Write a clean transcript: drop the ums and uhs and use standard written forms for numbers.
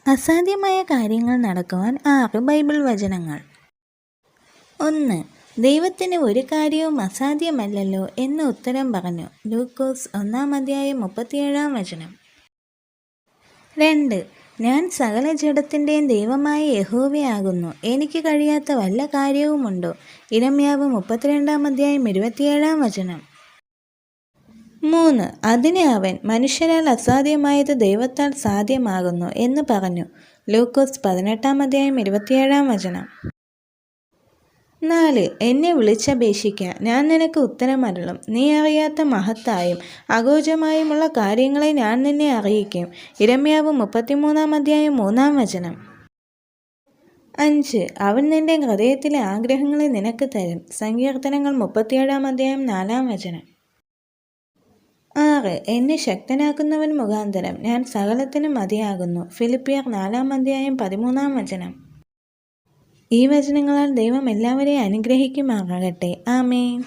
അസാധ്യമായ കാര്യങ്ങൾ നടക്കുവാൻ 6 ബൈബിൾ വചനങ്ങൾ. 1. ദൈവത്തിന് ഒരു കാര്യവും അസാധ്യമല്ലല്ലോ എന്ന് ഉത്തരം പറഞ്ഞു. ലൂക്കോസ് 1:37. 2. ഞാൻ സകല ജഡത്തിൻ്റെയും ദൈവമായ യഹോവയാകുന്നു, എനിക്ക് കഴിയാത്ത വല്ല കാര്യവുമുണ്ടോ? ഇരമ്യാവ് 32:27. 3. അതിന് അവൻ, മനുഷ്യരാൽ അസാധ്യമായത് ദൈവത്താൽ സാധ്യമാകുന്നു എന്ന് പറഞ്ഞു. ലൂക്കോസ് 18:27. 4. എന്നെ വിളിച്ചപേക്ഷിക്ക, ഞാൻ നിനക്ക് ഉത്തരമരുളും. നീ അറിയാത്ത മഹത്തായും അഗോചമായുമുള്ള കാര്യങ്ങളെ ഞാൻ നിന്നെ അറിയിക്കും. ഇരമ്യാവ് 33:3. 5. അവൻ നിന്റെ ഹൃദയത്തിലെ ആഗ്രഹങ്ങളെ നിനക്ക് തരും. സങ്കീർത്തനങ്ങൾ 37:4. 6. എന്നെ ശക്തനാക്കുന്നവൻ മുഖാന്തരം ഞാൻ സകലത്തിനും മതിയാകുന്നു. ഫിലിപ്പിയർ 4:13. ഈ വചനങ്ങളാൽ ദൈവം എല്ലാവരെയും അനുഗ്രഹിക്കുമാറാകട്ടെ. ആമേൻ.